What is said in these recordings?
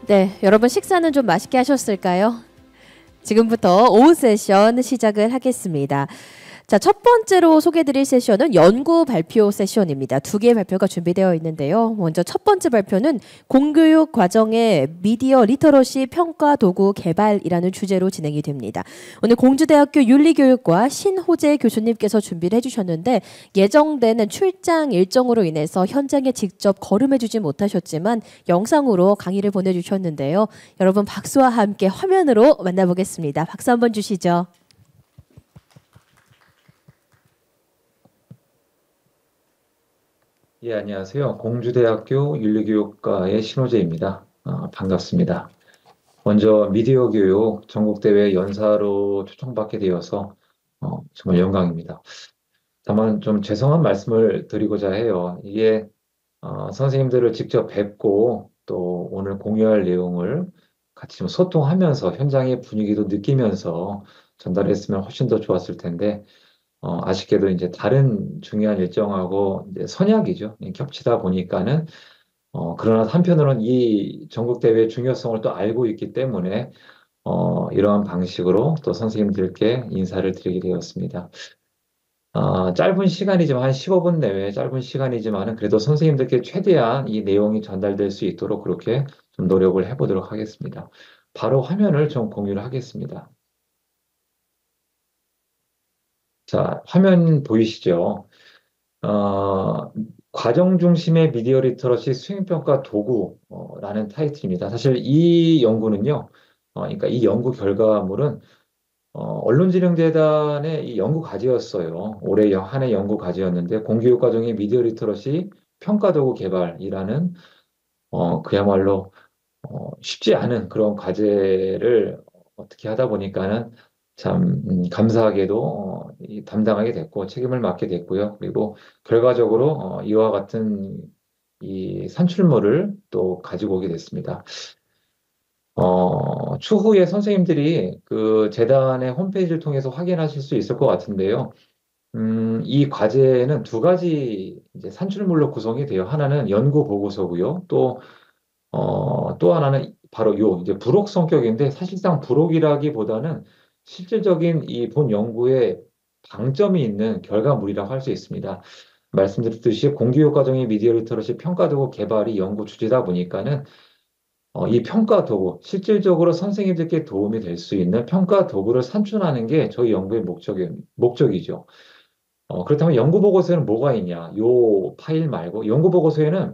네, 여러분 식사는 좀 맛있게 하셨을까요? 지금부터 오후 세션 시작을 하겠습니다. 자, 첫 번째로 소개드릴 세션은 연구 발표 세션입니다. 두 개의 발표가 준비되어 있는데요. 먼저 첫 번째 발표는 공교육 과정의 미디어 리터러시 평가 도구 개발이라는 주제로 진행이 됩니다. 오늘 공주대학교 윤리교육과 신호재 교수님께서 준비를 해주셨는데 예정되는 출장 일정으로 인해서 현장에 직접 걸음해주지 못하셨지만 영상으로 강의를 보내주셨는데요. 여러분 박수와 함께 화면으로 만나보겠습니다. 박수 한번 주시죠. 예, 안녕하세요. 공주대학교 윤리교육과의 신호재입니다. 반갑습니다. 먼저 미디어 교육 전국대회 연사로 초청받게 되어서 정말 영광입니다. 다만 좀 죄송한 말씀을 드리고자 해요. 이게 선생님들을 직접 뵙고 또 오늘 공유할 내용을 같이 좀 소통하면서 현장의 분위기도 느끼면서 전달했으면 훨씬 더 좋았을 텐데 아쉽게도 이제 다른 중요한 일정하고 이제 선약이죠. 겹치다 보니까는, 그러나 한편으로는 이 전국대회의 중요성을 또 알고 있기 때문에, 이러한 방식으로 또 선생님들께 인사를 드리게 되었습니다. 짧은 시간이지만, 한 15분 내외 짧은 시간이지만은 그래도 선생님들께 최대한 이 내용이 전달될 수 있도록 그렇게 좀 노력을 해보도록 하겠습니다. 바로 화면을 좀 공유를 하겠습니다. 자, 화면 보이시죠? 어, 과정 중심의 미디어 리터러시 수행평가 도구라는 타이틀입니다. 사실 이 연구는요, 그러니까 이 연구 결과물은 언론진흥재단의 이 연구 과제였어요. 올해 한 해 연구 과제였는데 공교육 과정의 미디어 리터러시 평가 도구 개발이라는 그야말로 쉽지 않은 그런 과제를 어떻게 하다 보니까는 참 감사하게도 담당하게 됐고 책임을 맡게 됐고요. 그리고 결과적으로 이와 같은 이 산출물을 또 가지고 오게 됐습니다. 추후에 선생님들이 그 재단의 홈페이지를 통해서 확인하실 수 있을 것 같은데요. 이 과제는 두 가지 이제 산출물로 구성이 돼요. 하나는 연구 보고서고요. 또 하나는 바로 요 이제 부록 성격인데 사실상 부록이라기보다는 실질적인 이 본 연구에 방점이 있는 결과물이라고 할 수 있습니다. 말씀드렸듯이 공교육 과정의 미디어 리터러시 평가 도구 개발이 연구 주제다 보니까는 이 평가 도구, 실질적으로 선생님들께 도움이 될 수 있는 평가 도구를 산출하는 게 저희 연구의 목적이죠. 그렇다면 연구 보고서에는 뭐가 있냐? 요 파일 말고 연구 보고서에는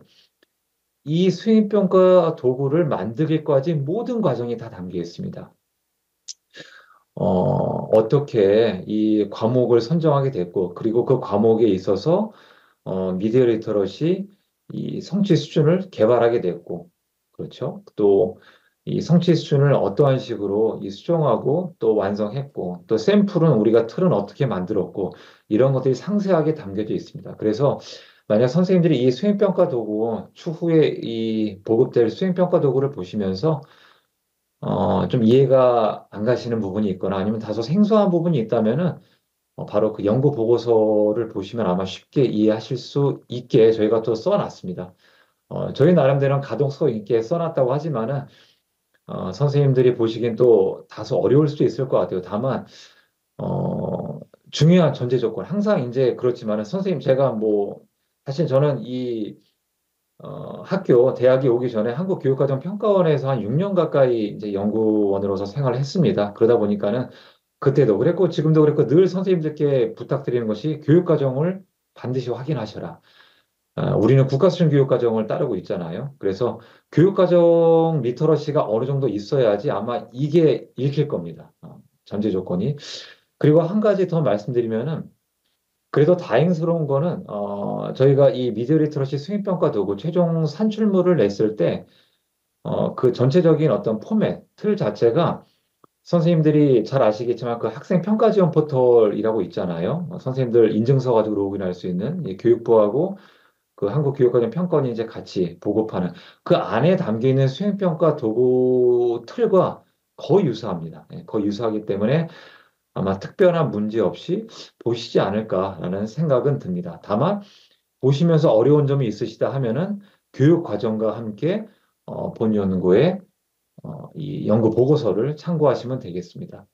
이 수행평가 도구를 만들기까지 모든 과정이 다 담겨 있습니다. 어떻게 이 과목을 선정하게 됐고, 그리고 그 과목에 있어서 미디어 리터러시 이 성취 수준을 개발하게 됐고, 그렇죠? 또 이 성취 수준을 어떠한 식으로 이 수정하고 또 완성했고, 또 샘플은 우리가 틀은 어떻게 만들었고, 이런 것들이 상세하게 담겨져 있습니다. 그래서 만약 선생님들이 이 수행평가 도구, 추후에 이 보급될 수행평가 도구를 보시면서 좀 이해가 안 가시는 부분이 있거나 아니면 다소 생소한 부분이 있다면은 바로 그 연구 보고서를 보시면 아마 쉽게 이해하실 수 있게 저희가 또 써놨습니다. 저희 나름대로는 가독성 있게 써놨다고 하지만은 선생님들이 보시기엔 또 다소 어려울 수도 있을 것 같아요. 다만 중요한 전제 조건 항상 이제 그렇지만은 선생님 제가 뭐 사실 저는 이 대학에 오기 전에 한국교육과정평가원에서 한 6년 가까이 이제 연구원으로서 생활을 했습니다. 그러다 보니까는 그때도 그랬고 지금도 그랬고 늘 선생님들께 부탁드리는 것이 교육과정을 반드시 확인하셔라. 우리는 국가수준교육과정을 따르고 있잖아요. 그래서 교육과정 리터러시가 어느 정도 있어야지 아마 이게 읽힐 겁니다. 전제 조건이. 그리고 한 가지 더 말씀드리면은 그래도 다행스러운 거는 저희가 이 미디어 리터러시 수행평가 도구 최종 산출물을 냈을 때 그 전체적인 어떤 포맷, 틀 자체가 선생님들이 잘 아시겠지만 그 학생 평가 지원 포털이라고 있잖아요. 선생님들 인증서 가지고 로그인할 수 있는 이 교육부하고 그 한국교육과정평가원이 이제 같이 보급하는 그 안에 담겨 있는 수행평가 도구 틀과 거의 유사합니다. 거의 유사하기 때문에 아마 특별한 문제 없이 보시지 않을까라는 생각은 듭니다. 다만 보시면서 어려운 점이 있으시다 하면은 교육 과정과 함께 본 연구에 이 연구 보고서를 참고하시면 되겠습니다.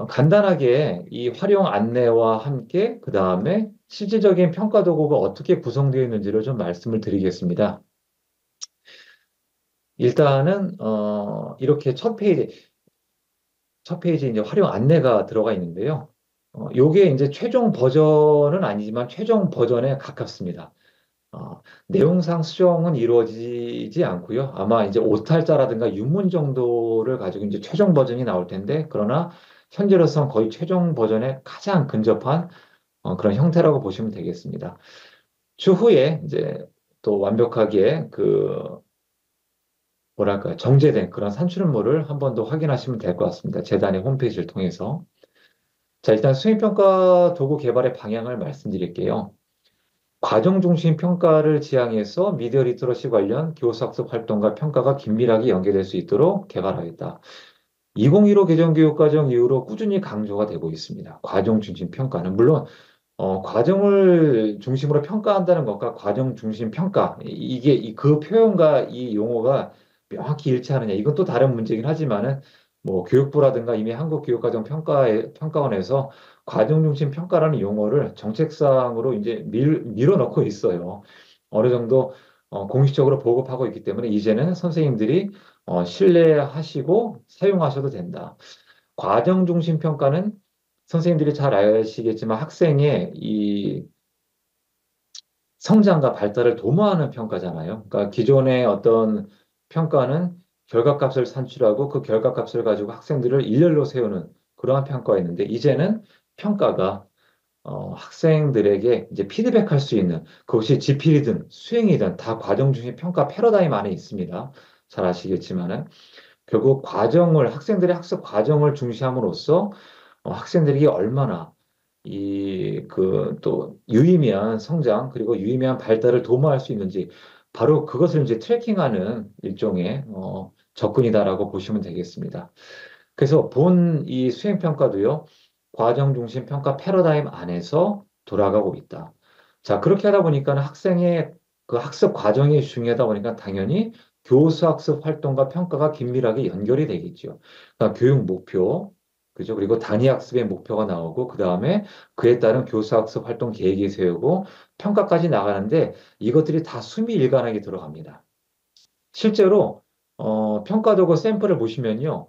간단하게 이 활용 안내와 함께 그 다음에 실질적인 평가 도구가 어떻게 구성되어 있는지를 좀 말씀을 드리겠습니다. 일단은 이렇게 첫 페이지 이제 활용 안내가 들어가 있는데요. 요게 이제 최종 버전은 아니지만 최종 버전에 가깝습니다. 어, 내용상 수정은 이루어지지 않고요. 아마 이제 오탈자라든가 유문 정도를 가지고 이제 최종 버전이 나올 텐데, 그러나 현재로서는 거의 최종 버전에 가장 근접한 그런 형태라고 보시면 되겠습니다. 추후에 이제 또 완벽하게 뭐랄까요, 정제된 그런 산출물을 한 번 더 확인하시면 될 것 같습니다. 재단의 홈페이지를 통해서. 자, 일단 수행평가 도구 개발의 방향을 말씀드릴게요. 과정 중심 평가를 지향해서 미디어 리터러시 관련 교사학습 활동과 평가가 긴밀하게 연계될 수 있도록 개발하겠다. 2015 개정교육과정 이후로 꾸준히 강조가 되고 있습니다. 과정 중심 평가는 물론 과정을 중심으로 평가한다는 것과 과정 중심 평가 이게 그 표현과 이 용어가 명확히 일치하느냐 이건 또 다른 문제긴 하지만은 뭐 교육부라든가 이미 한국교육과정 평가원에서 과정 중심 평가라는 용어를 정책상으로 이제 밀어넣고 있어요. 어느 정도 공식적으로 보급하고 있기 때문에 이제는 선생님들이 신뢰하시고 사용하셔도 된다. 과정 중심 평가는 선생님들이 잘 아시겠지만 학생의 이 성장과 발달을 도모하는 평가잖아요. 그러니까 기존의 어떤 평가는 결과값을 산출하고 그 결과값을 가지고 학생들을 일렬로 세우는 그러한 평가였는데 이제는 평가가 학생들에게 이제 피드백할 수 있는 그것이 지필이든 수행이든 다 과정 중심 평가 패러다임 안에 있습니다. 잘 아시겠지만은 결국 학생들의 학습 과정을 중시함으로써 학생들에게 얼마나 또 유의미한 성장 그리고 유의미한 발달을 도모할 수 있는지 바로 그것을 이제 트래킹하는 일종의 접근이다라고 보시면 되겠습니다. 그래서 본 이 수행평가도요, 과정 중심 평가 패러다임 안에서 돌아가고 있다. 자, 그렇게 하다 보니까 학생의 그 학습 과정이 중요하다 보니까 당연히 교수 학습 활동과 평가가 긴밀하게 연결이 되겠죠. 그러니까 교육 목표, 그죠? 그리고 단위 학습의 목표가 나오고, 그 다음에 그에 따른 교수 학습 활동 계획이 세우고, 평가까지 나가는데 이것들이 다 수미일관하게 들어갑니다. 실제로, 평가 도구 샘플을 보시면요.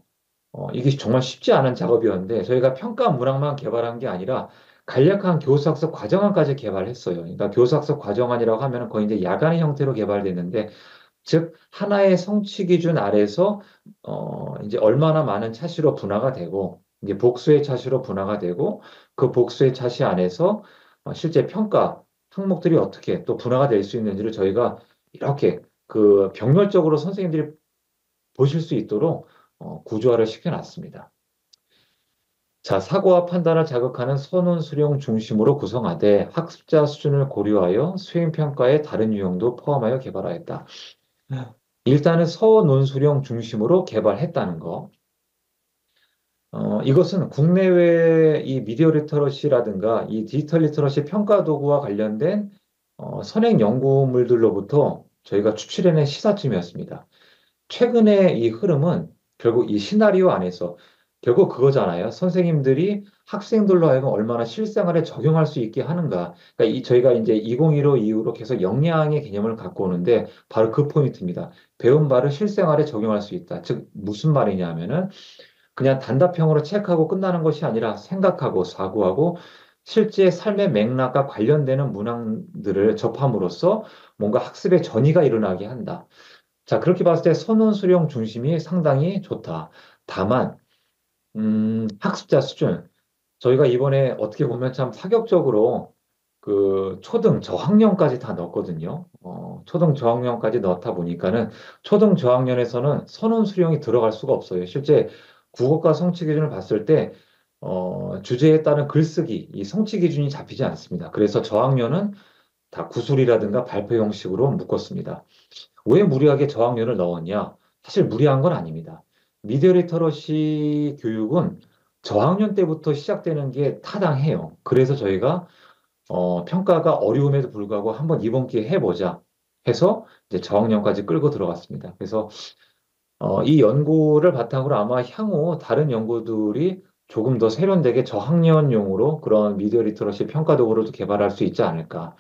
이게 정말 쉽지 않은 작업이었는데 저희가 평가 문항만 개발한 게 아니라 간략한 교수학습 과정안까지 개발했어요. 그러니까 교수학습 과정안이라고 하면 거의 이제 야간의 형태로 개발됐는데 즉 하나의 성취 기준 아래서 이제 얼마나 많은 차시로 분화가 되고 이제 복수의 차시로 분화가 되고 그 복수의 차시 안에서 실제 평가 항목들이 어떻게 또 분화가 될 수 있는지를 저희가 이렇게 그 병렬적으로 선생님들이 보실 수 있도록 구조화를 시켜놨습니다. 자, 사고와 판단을 자극하는 선원 수령 중심으로 구성하되 학습자 수준을 고려하여 수행평가의 다른 유형도 포함하여 개발하였다. 일단은 서논수령 중심으로 개발했다는 거. 이것은 국내외 이 미디어 리터러시라든가 이 디지털 리터러시 평가 도구와 관련된 선행 연구물들로부터 저희가 추출해낸 시사점이었습니다. 최근에 이 흐름은 결국 이 시나리오 안에서 결국 그거잖아요. 선생님들이 학생들로 하여금 얼마나 실생활에 적용할 수 있게 하는가. 그러니까 저희가 이제 2015 이후로 계속 역량의 개념을 갖고 오는데 바로 그 포인트입니다. 배운 바를 실생활에 적용할 수 있다. 즉 무슨 말이냐면은 그냥 단답형으로 체크하고 끝나는 것이 아니라 생각하고 사고하고 실제 삶의 맥락과 관련되는 문항들을 접함으로써 뭔가 학습의 전이가 일어나게 한다. 자, 그렇게 봤을 때 선원 수령 중심이 상당히 좋다. 다만, 학습자 수준. 저희가 이번에 어떻게 보면 참 파격적으로 그 초등 저학년까지 다 넣었거든요. 초등 저학년까지 넣다 보니까는 초등 저학년에서는 선원 수령이 들어갈 수가 없어요. 실제 국어과 성취 기준을 봤을 때, 주제에 따른 글쓰기, 이 성취 기준이 잡히지 않습니다. 그래서 저학년은 다 구술이라든가 발표 형식으로 묶었습니다. 왜 무리하게 저학년을 넣었냐? 사실 무리한 건 아닙니다. 미디어 리터러시 교육은 저학년 때부터 시작되는 게 타당해요. 그래서 저희가 평가가 어려움에도 불구하고 한번 이번 기회에 해보자 해서 이제 저학년까지 끌고 들어갔습니다. 그래서 이 연구를 바탕으로 아마 향후 다른 연구들이 조금 더 세련되게 저학년용으로 그런 미디어 리터러시 평가 도구를 또 개발할 수 있지 않을까.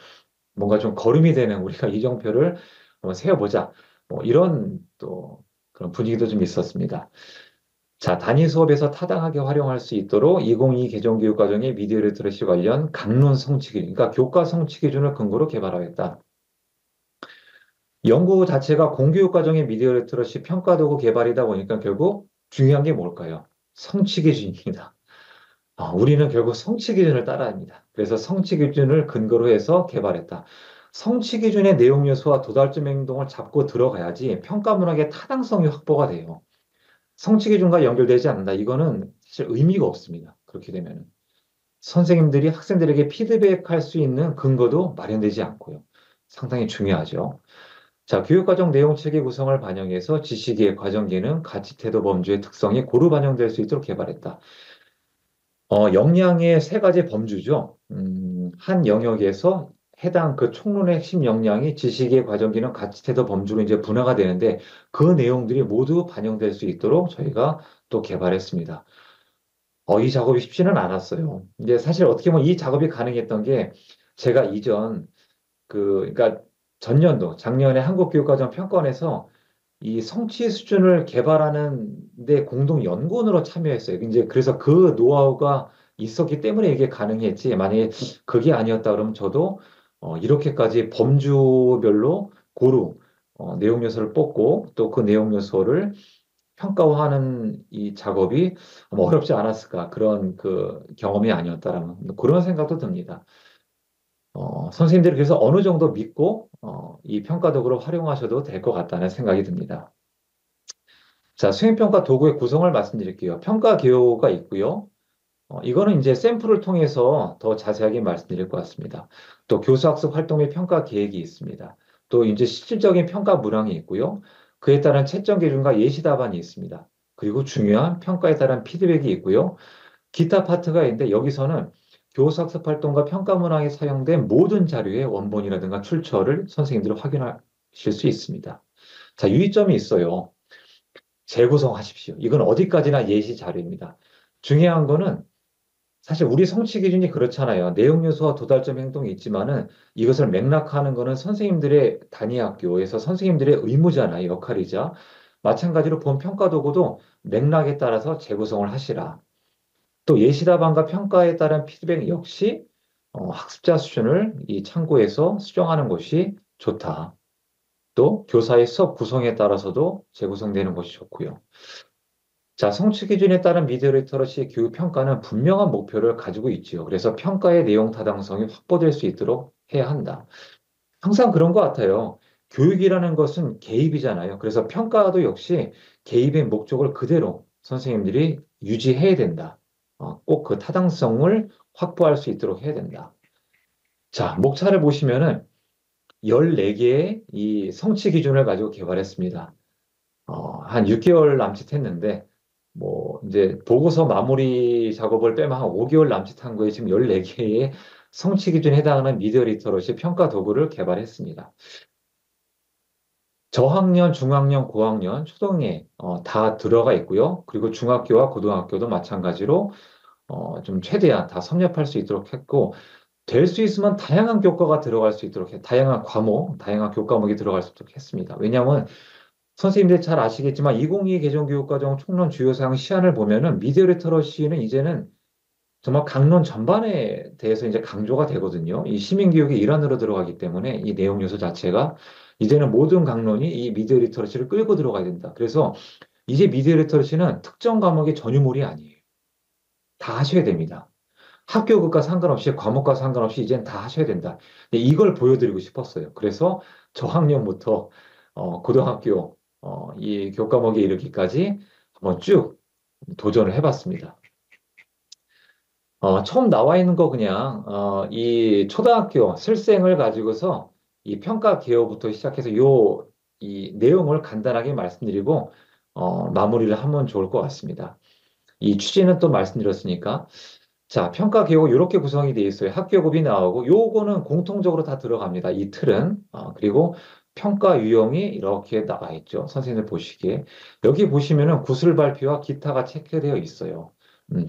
뭔가 좀 거름이 되는 우리가 이정표를 한번 세워보자. 뭐 이런 또 그런 분위기도 좀 있었습니다. 자, 단위 수업에서 타당하게 활용할 수 있도록 2022 개정교육과정의 미디어 리터러시 관련 강론 성취 기준, 그러니까 교과 성취 기준을 근거로 개발하겠다. 연구 자체가 공교육 과정의 미디어 리터러시 평가 도구 개발이다 보니까 결국 중요한 게 뭘까요? 성취 기준입니다. 우리는 결국 성취 기준을 따라야 합니다. 그래서 성취 기준을 근거로 해서 개발했다. 성취 기준의 내용 요소와 도달점 행동을 잡고 들어가야지 평가 문학의 타당성이 확보가 돼요. 성취 기준과 연결되지 않는다. 이거는 사실 의미가 없습니다. 그렇게 되면 선생님들이 학생들에게 피드백할 수 있는 근거도 마련되지 않고요. 상당히 중요하죠. 자, 교육과정 내용 체계 구성을 반영해서 지식의 과정 기능, 가치, 태도, 범주의 특성이 고루 반영될 수 있도록 개발했다. 역량의 세 가지 범주죠. 한 영역에서 해당 그 총론의 핵심 역량이 지식의 과정 기능, 가치, 태도, 범주로 이제 분화가 되는데 그 내용들이 모두 반영될 수 있도록 저희가 또 개발했습니다. 이 작업이 쉽지는 않았어요. 이제 사실 어떻게 보면 이 작업이 가능했던 게 제가 이전 그러니까 전년도, 작년에 한국교육과정 평가원에서 이 성취 수준을 개발하는 데 공동 연구원으로 참여했어요. 이제 그래서 그 노하우가 있었기 때문에 이게 가능했지. 만약에 그게 아니었다 그러면 저도 이렇게까지 범주별로 고루 내용 요소를 뽑고 또 그 내용 요소를 평가하는 이 작업이 어렵지 않았을까. 그런 그 경험이 아니었다라는 그런 생각도 듭니다. 선생님들이 그래서 어느 정도 믿고 이 평가 도구를 활용하셔도 될 것 같다는 생각이 듭니다. 자, 수행평가 도구의 구성을 말씀드릴게요. 평가 개요가 있고요. 이거는 이제 샘플을 통해서 더 자세하게 말씀드릴 것 같습니다. 또 교수학습 활동 및 평가 계획이 있습니다. 또 이제 실질적인 평가 문항이 있고요. 그에 따른 채점 기준과 예시 답안이 있습니다. 그리고 중요한 평가에 따른 피드백이 있고요. 기타 파트가 있는데 여기서는 교수학습 활동과 평가 문항에 사용된 모든 자료의 원본이라든가 출처를 선생님들이 확인하실 수 있습니다. 자, 유의점이 있어요. 재구성하십시오. 이건 어디까지나 예시 자료입니다. 중요한 거는 사실 우리 성취 기준이 그렇잖아요. 내용 요소와 도달점 행동이 있지만은 이것을 맥락하는 거는 선생님들의 단위 학교에서 선생님들의 의무잖아요. 역할이자. 마찬가지로 본 평가 도구도 맥락에 따라서 재구성을 하시라. 또 예시답안과 평가에 따른 피드백 역시 학습자 수준을 이 참고해서 수정하는 것이 좋다. 또 교사의 수업 구성에 따라서도 재구성되는 것이 좋고요. 자, 성취 기준에 따른 미디어 리터러시 교육 평가는 분명한 목표를 가지고 있지요. 그래서 평가의 내용 타당성이 확보될 수 있도록 해야 한다. 항상 그런 것 같아요. 교육이라는 것은 개입이잖아요. 그래서 평가도 역시 개입의 목적을 그대로 선생님들이 유지해야 된다. 꼭 그 타당성을 확보할 수 있도록 해야 된다. 자, 목차를 보시면은 14개의 이 성취 기준을 가지고 개발했습니다. 한 6개월 남짓 했는데, 뭐, 이제 보고서 마무리 작업을 빼면 한 5개월 남짓한 거에 지금 14개의 성취 기준에 해당하는 미디어 리터러시 평가 도구를 개발했습니다. 저학년, 중학년, 고학년, 초등에 다 들어가 있고요. 그리고 중학교와 고등학교도 마찬가지로 좀 최대한 다 섭렵할 수 있도록 했고, 될 수 있으면 다양한 교과가 들어갈 수 있도록 다양한 과목, 다양한 교과목이 들어갈 수 있도록 했습니다. 왜냐하면 선생님들 잘 아시겠지만 2022 개정교육과정 총론 주요 사항 시안을 보면은 미디어 리터러시는 이제는 정말 강론 전반에 대해서 이제 강조가 되거든요. 이 시민교육의 일환으로 들어가기 때문에 이 내용 요소 자체가 이제는 모든 강론이 이 미디어 리터러시를 끌고 들어가야 된다. 그래서 이제 미디어 리터러시는 특정 과목의 전유물이 아니에요. 다 하셔야 됩니다. 학교급과 상관없이 과목과 상관없이 이젠 다 하셔야 된다. 이걸 보여드리고 싶었어요. 그래서 저학년부터 고등학교 이 교과목에 이르기까지 한번 쭉 도전을 해봤습니다. 처음 나와 있는 거 그냥 이 초등학교 실생을 가지고서 이 평가 개요부터 시작해서 이 내용을 간단하게 말씀드리고 마무리를 하면 좋을 것 같습니다. 이 취지는 또 말씀드렸으니까 자, 평가 개요 이렇게 구성이 되어 있어요. 학교급이 나오고 요거는 공통적으로 다 들어갑니다. 이 틀은. 그리고 평가 유형이 이렇게 나와 있죠. 선생님들 보시기에. 여기 보시면은 구술 발표와 기타가 체크되어 있어요.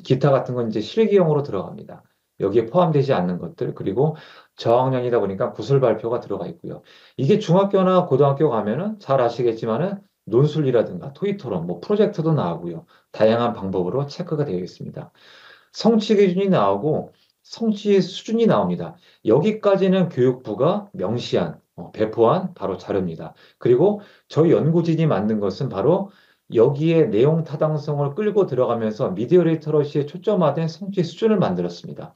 기타 같은 건 이제 실기형으로 들어갑니다. 여기에 포함되지 않는 것들, 그리고 저학년이다 보니까 구술 발표가 들어가 있고요. 이게 중학교나 고등학교 가면은 잘 아시겠지만은 논술이라든가 토익 토론, 뭐 프로젝트도 나오고요. 다양한 방법으로 체크가 되어 있습니다. 성취 기준이 나오고 성취 수준이 나옵니다. 여기까지는 교육부가 명시한, 배포한 바로 자료입니다. 그리고 저희 연구진이 만든 것은 바로 여기에 내용 타당성을 끌고 들어가면서 미디어 리터러시에 초점화된 성취 수준을 만들었습니다.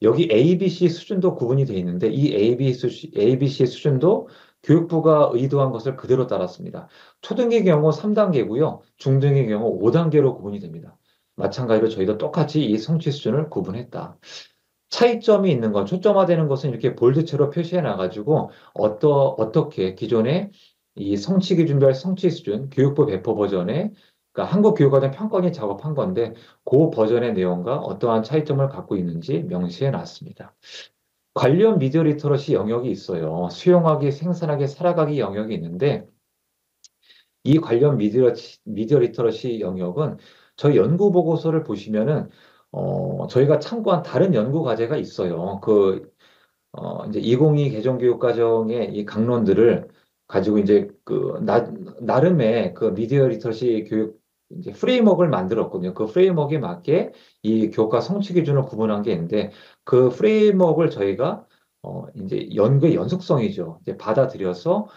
여기 ABC 수준도 구분이 되어 있는데 이 ABC 수준도 교육부가 의도한 것을 그대로 따랐습니다. 초등의 경우 3단계고요. 중등의 경우 5단계로 구분이 됩니다. 마찬가지로 저희도 똑같이 이 성취 수준을 구분했다. 차이점이 있는 건 초점화되는 것은 이렇게 볼드체로 표시해 놔가지고 어떻게 기존의 이 성취 기준별 성취 수준 교육부 배포 버전에 그러니까 한국교육과정 평가원이 작업한 건데 그 버전의 내용과 어떠한 차이점을 갖고 있는지 명시해 놨습니다. 관련 미디어 리터러시 영역이 있어요. 수용하기, 생산하기, 살아가기 영역이 있는데 이 관련 미디어 리터러시 영역은 저희 연구 보고서를 보시면은 저희가 참고한 다른 연구 과제가 있어요. 이제 2022 개정교육과정의 이 강론들을 가지고 이제 나름의 그 미디어 리터러시 교육 이제 프레임워크를 만들었거든요. 그 프레임워크에 맞게 이 교과 성취 기준을 구분한 게 있는데 그 프레임워크를 저희가 이제 연구의 연속성이죠. 이제 받아들여서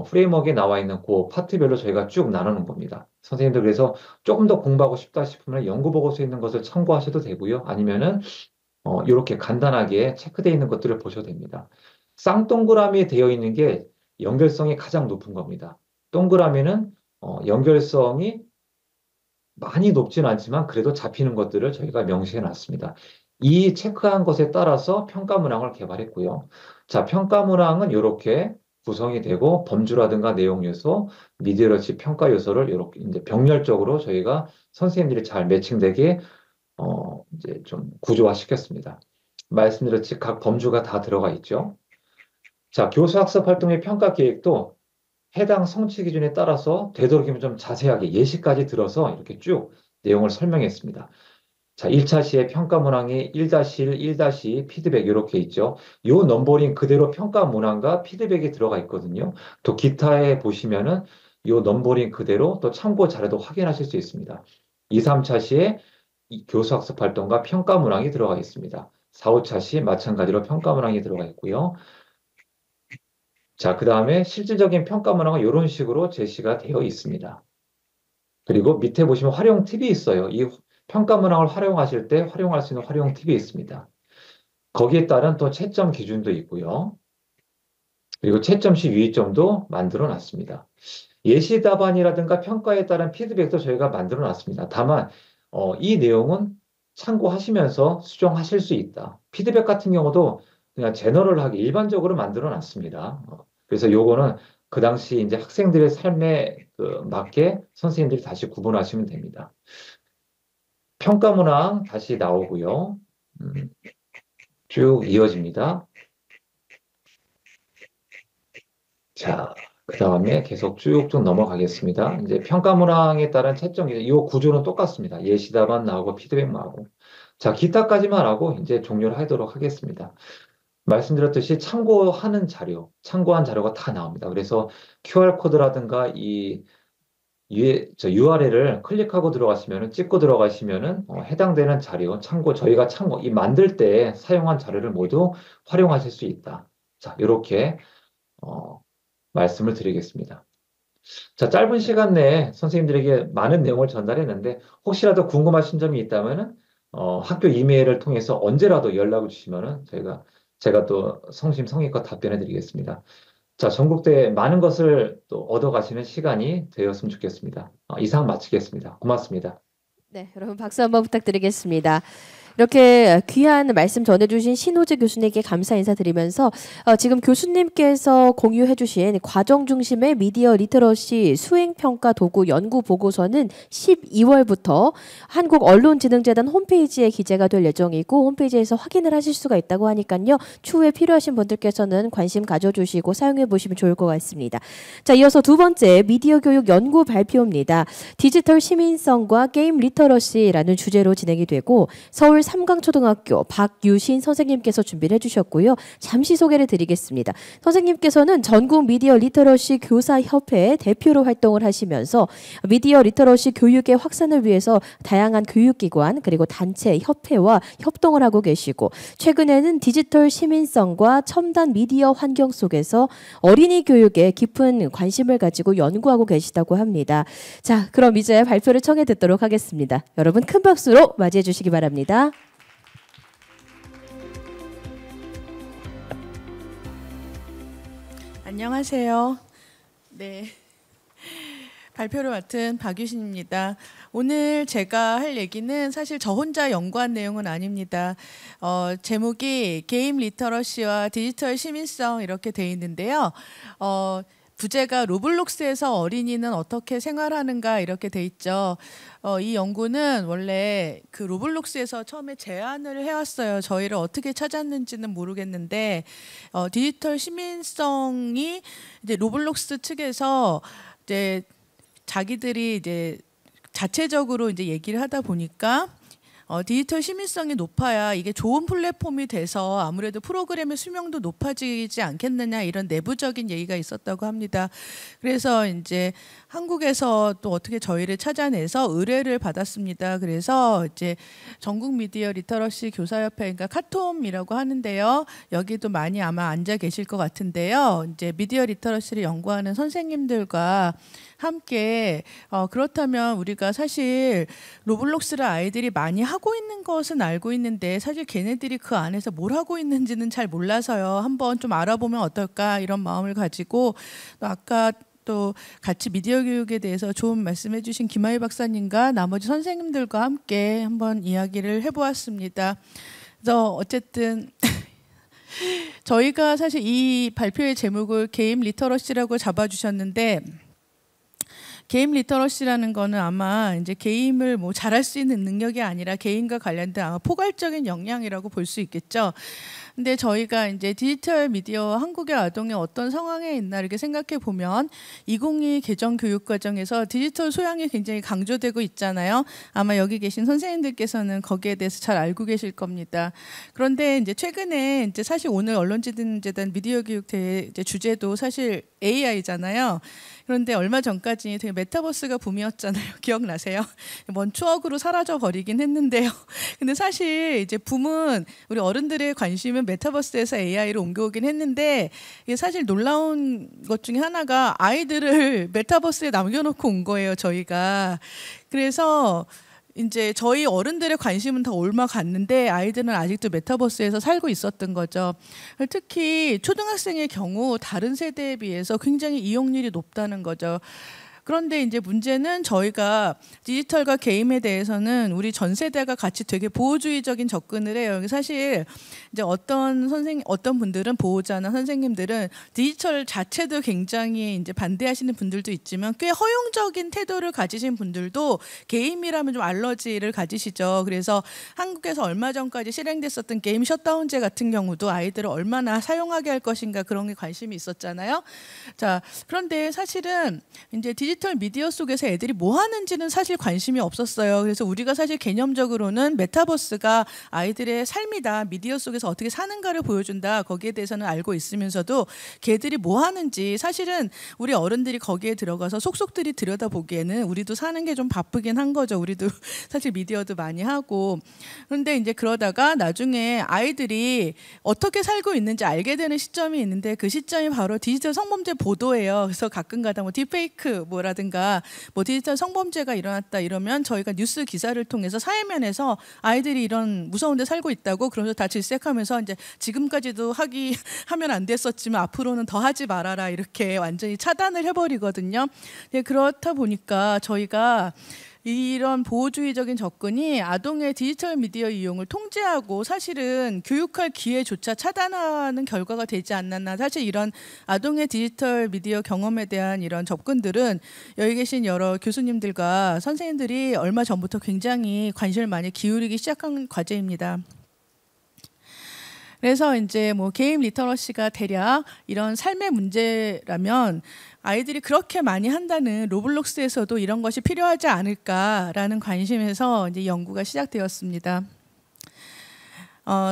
프레임워크에 나와 있는 그 파트별로 저희가 쭉 나누는 겁니다. 선생님들 그래서 조금 더 공부하고 싶다 싶으면 연구 보고서에 있는 것을 참고하셔도 되고요. 아니면은 이렇게 간단하게 체크되어 있는 것들을 보셔도 됩니다. 쌍동그라미 되어 있는 게 연결성이 가장 높은 겁니다. 동그라미는 연결성이 많이 높진 않지만 그래도 잡히는 것들을 저희가 명시해 놨습니다. 이 체크한 것에 따라서 평가 문항을 개발했고요. 자, 평가 문항은 이렇게 구성이 되고 범주라든가 내용 요소, 미디어러시 평가 요소를 이렇게 이제 병렬적으로 저희가 선생님들이 잘 매칭되게 이제 좀 구조화시켰습니다. 말씀드렸듯이 각 범주가 다 들어가 있죠. 자, 교수학습 활동의 평가 계획도 해당 성취 기준에 따라서 되도록이면 좀 자세하게 예시까지 들어서 이렇게 쭉 내용을 설명했습니다. 자, 1차 시에 평가 문항이 1-1, 1-2 피드백 이렇게 있죠. 요 넘버링 그대로 평가 문항과 피드백이 들어가 있거든요. 또 기타에 보시면은 요 넘버링 그대로 또 참고 자료도 확인하실 수 있습니다. 2, 3차 시에 이 교수학습 활동과 평가 문항이 들어가 있습니다. 4, 5차 시 마찬가지로 평가 문항이 들어가 있고요. 자, 그 다음에 실질적인 평가 문항은 이런 식으로 제시가 되어 있습니다. 그리고 밑에 보시면 활용 팁이 있어요. 이 평가 문항을 활용하실 때 활용할 수 있는 활용 팁이 있습니다. 거기에 따른 또 채점 기준도 있고요. 그리고 채점 시 유의점도 만들어 놨습니다. 예시 답안이라든가 평가에 따른 피드백도 저희가 만들어 놨습니다. 다만 이 내용은 참고하시면서 수정하실 수 있다. 피드백 같은 경우도 그냥 제너럴하게 일반적으로 만들어 놨습니다. 그래서 요거는 그 당시 이제 학생들의 삶에 맞게 선생님들이 다시 구분하시면 됩니다. 평가 문항 다시 나오고요. 쭉 이어집니다. 자, 그 다음에 계속 쭉쭉 넘어가겠습니다. 이제 평가 문항에 따른 채점, 이 구조는 똑같습니다. 예시답안 나오고 피드백 나오고. 자, 기타까지만 하고 이제 종료를 하도록 하겠습니다. 말씀드렸듯이 참고한 자료가 다 나옵니다. 그래서 QR코드라든가 URL을 클릭하고 들어가시면은, 찍고 들어가시면은, 해당되는 자료, 저희가 이 만들 때 사용한 자료를 모두 활용하실 수 있다. 자, 이렇게, 말씀을 드리겠습니다. 자, 짧은 시간 내에 선생님들에게 많은 내용을 전달했는데, 혹시라도 궁금하신 점이 있다면은, 학교 이메일을 통해서 언제라도 연락을 주시면은, 제가 또 성심성의껏 답변해 드리겠습니다. 자, 전국대 많은 것을 또 얻어가시는 시간이 되었으면 좋겠습니다. 이상 마치겠습니다. 고맙습니다. 네, 여러분 박수 한번 부탁드리겠습니다. 이렇게 귀한 말씀 전해주신 신호재 교수님께 감사 인사드리면서 지금 교수님께서 공유해주신 과정 중심의 미디어 리터러시 수행평가 도구 연구 보고서는 12월부터 한국언론진흥재단 홈페이지에 기재가 될 예정이고 홈페이지에서 확인을 하실 수가 있다고 하니까요. 추후에 필요하신 분들께서는 관심 가져주시고 사용해 보시면 좋을 것 같습니다. 자, 이어서 두 번째 미디어 교육 연구 발표입니다. 디지털 시민성과 게임 리터러시라는 주제로 진행이 되고 서울 삼강초등학교 박유신 선생님께서 준비를 해주셨고요. 잠시 소개를 드리겠습니다. 선생님께서는 전국 미디어 리터러시 교사협회 대표로 활동을 하시면서 미디어 리터러시 교육의 확산을 위해서 다양한 교육기관 그리고 단체, 협회와 협동을 하고 계시고 최근에는 디지털 시민성과 첨단 미디어 환경 속에서 어린이 교육에 깊은 관심을 가지고 연구하고 계시다고 합니다. 자, 그럼 이제 발표를 청해 듣도록 하겠습니다. 여러분 큰 박수로 맞이해 주시기 바랍니다. 안녕하세요. 네, 발표를 맡은 박유신입니다. 오늘 제가 할 얘기는 사실 저 혼자 연구한 내용은 아닙니다. 제목이 게임 리터러시와 디지털 시민성 이렇게 돼 있는데요. 부제가 로블록스에서 어린이는 어떻게 생활하는가 이렇게 돼 있죠. 이 연구는 원래 그 로블록스에서 처음에 제안을 해왔어요. 저희를 어떻게 찾았는지는 모르겠는데 디지털 시민성이 이제 로블록스 측에서 이제 자기들이 이제 자체적으로 이제 얘기를 하다 보니까 디지털 시민성이 높아야 이게 좋은 플랫폼이 돼서 아무래도 프로그램의 수명도 높아지지 않겠느냐 이런 내부적인 얘기가 있었다고 합니다. 그래서 이제 한국에서 또 어떻게 저희를 찾아내서 의뢰를 받았습니다. 그래서 이제 전국 미디어 리터러시 교사협회, 그러니까 카톰이라고 하는데요. 여기도 많이 아마 앉아 계실 것 같은데요. 이제 미디어 리터러시를 연구하는 선생님들과 함께 그렇다면 우리가 사실 로블록스를 아이들이 많이 하고 있는 것은 알고 있는데 사실 걔네들이 그 안에서 뭘 하고 있는지는 잘 몰라서요. 한번 좀 알아보면 어떨까 이런 마음을 가지고 또 아까 또 같이 미디어 교육에 대해서 좋은 말씀해 주신 김하희 박사님과 나머지 선생님들과 함께 한번 이야기를 해보았습니다. 그래서 어쨌든 저희가 사실 이 발표의 제목을 게임 리터러시라고 잡아주셨는데 게임 리터러시라는 거는 아마 이제 게임을 뭐 잘할 수 있는 능력이 아니라 게임과 관련된 아마 포괄적인 역량이라고 볼 수 있겠죠. 근데 저희가 이제 디지털 미디어 한국의 아동이 어떤 상황에 있나 이렇게 생각해 보면 2022 개정 교육 과정에서 디지털 소양이 굉장히 강조되고 있잖아요. 아마 여기 계신 선생님들께서는 거기에 대해서 잘 알고 계실 겁니다. 그런데 이제 최근에 이제 사실 오늘 언론진흥재단 미디어 교육 대회 주제도 사실 AI잖아요. 그런데 얼마 전까지 되게 메타버스가 붐이었잖아요. 기억나세요? 먼 추억으로 사라져 버리긴 했는데요. 근데 사실 이제 붐은 우리 어른들의 관심은 메타버스에서 AI로 옮겨오긴 했는데 이게 사실 놀라운 것 중에 하나가 아이들을 메타버스에 남겨놓고 온 거예요. 저희가. 그래서 이제 저희 어른들의 관심은 다 옮아갔는데 아이들은 아직도 메타버스에서 살고 있었던 거죠. 특히 초등학생의 경우 다른 세대에 비해서 굉장히 이용률이 높다는 거죠. 그런데 이제 문제는 저희가 디지털과 게임에 대해서는 우리 전 세대가 같이 되게 보호주의적인 접근을 해요. 사실 이제 어떤 분들은 보호자나 선생님들은 디지털 자체도 굉장히 이제 반대하시는 분들도 있지만 꽤 허용적인 태도를 가지신 분들도 게임이라면 좀 알러지를 가지시죠. 그래서 한국에서 얼마 전까지 실행됐었던 게임 셧다운제 같은 경우도 아이들을 얼마나 사용하게 할 것인가 그런 게 관심이 있었잖아요. 자, 그런데 사실은 이제 디지털 미디어 속에서 애들이 뭐 하는지는 사실 관심이 없었어요. 그래서 우리가 사실 개념적으로는 메타버스가 아이들의 삶이다. 미디어 속에서 어떻게 사는가를 보여준다. 거기에 대해서는 알고 있으면서도 걔들이 뭐 하는지 사실은 우리 어른들이 거기에 들어가서 속속들이 들여다보기에는 우리도 사는 게 좀 바쁘긴 한 거죠. 우리도 사실 미디어도 많이 하고. 그런데 이제 그러다가 나중에 아이들이 어떻게 살고 있는지 알게 되는 시점이 있는데 그 시점이 바로 디지털 성범죄 보도예요. 그래서 가끔가다 뭐 딥페이크 뭐라든가 뭐 디지털 성범죄가 일어났다 이러면 저희가 뉴스 기사를 통해서 사회면에서 아이들이 이런 무서운 데 살고 있다고 그러면서 다 질색하면서 이제 지금까지도 하면 안 됐었지만 앞으로는 더 하지 말아라 이렇게 완전히 차단을 해버리거든요. 그렇다 보니까 저희가 이런 보호주의적인 접근이 아동의 디지털 미디어 이용을 통제하고 사실은 교육할 기회조차 차단하는 결과가 되지 않았나. 사실 이런 아동의 디지털 미디어 경험에 대한 이런 접근들은 여기 계신 여러 교수님들과 선생님들이 얼마 전부터 굉장히 관심을 많이 기울이기 시작한 과제입니다. 그래서 이제 뭐 게임 리터러시가 대략 이런 삶의 문제라면 아이들이 그렇게 많이 한다는 로블록스에서도 이런 것이 필요하지 않을까라는 관심에서 이제 연구가 시작되었습니다.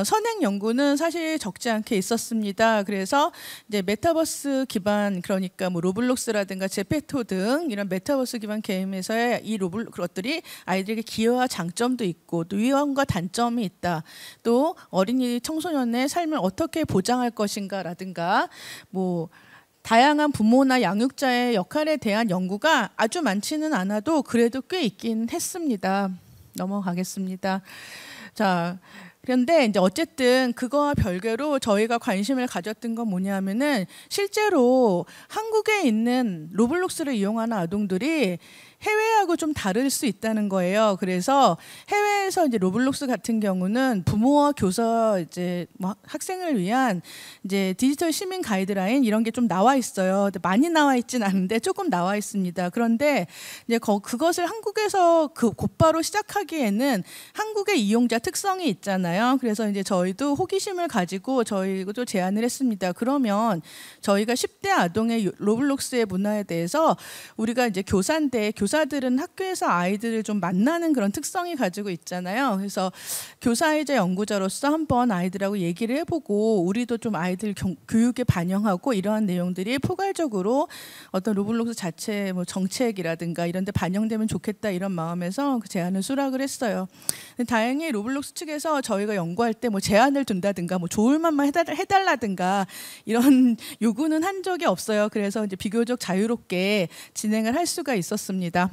선행 연구는 사실 적지 않게 있었습니다. 그래서 이제 메타버스 기반, 그러니까 뭐 로블록스라든가 제페토 등 이런 메타버스 기반 게임에서의 이 것들이 아이들에게 기여와 장점도 있고 또 위험과 단점이 있다. 또 어린이 청소년의 삶을 어떻게 보장할 것인가라든가 뭐 다양한 부모나 양육자의 역할에 대한 연구가 아주 많지는 않아도 그래도 꽤 있긴 했습니다. 넘어가겠습니다. 자, 그런데 이제 어쨌든 그거와 별개로 저희가 관심을 가졌던 건 뭐냐면은 실제로 한국에 있는 로블록스를 이용하는 아동들이 해외하고 좀 다를 수 있다는 거예요. 그래서 해외에서 이제 로블록스 같은 경우는 부모와 교사 이제 뭐 학생을 위한 이제 디지털 시민 가이드라인 이런 게 좀 나와 있어요. 많이 나와 있진 않은데 조금 나와 있습니다. 그런데 이제 그것을 한국에서 곧바로 시작하기에는 한국의 이용자 특성이 있잖아요. 그래서 이제 저희도 호기심을 가지고 저희도 제안을 했습니다. 그러면 저희가 10대 아동의 로블록스의 문화에 대해서 우리가 이제 교사인데 교사들은 학교에서 아이들을 좀 만나는 그런 특성이 가지고 있잖아요. 그래서 교사이자 연구자로서 한번 아이들하고 얘기를 해보고 우리도 좀 아이들 교육에 반영하고 이러한 내용들이 포괄적으로 어떤 로블록스 자체 뭐 정책이라든가 이런 데 반영되면 좋겠다 이런 마음에서 그 제안을 수락을 했어요. 다행히 로블록스 측에서 저희가 연구할 때 뭐 제안을 둔다든가 뭐 좋을 만만 해달라든가 이런 요구는 한 적이 없어요. 그래서 이제 비교적 자유롭게 진행을 할 수가 있었습니다.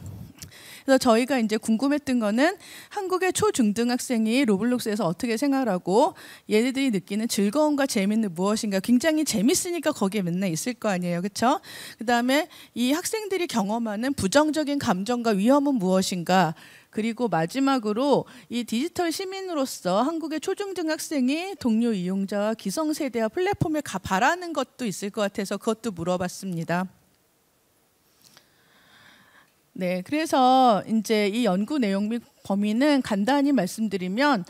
그래서 저희가 이제 궁금했던 거는 한국의 초중등학생이 로블록스에서 어떻게 생활하고 얘네들이 느끼는 즐거움과 재미는 무엇인가. 굉장히 재밌으니까 거기에 맨날 있을 거 아니에요, 그렇죠? 그다음에 이 학생들이 경험하는 부정적인 감정과 위험은 무엇인가. 그리고 마지막으로 이 디지털 시민으로서 한국의 초중등학생이 동료 이용자와 기성세대와 플랫폼에 바라는 것도 있을 것 같아서 그것도 물어봤습니다. 네, 그래서 이제 이 연구 내용 및 범위는 간단히 말씀드리면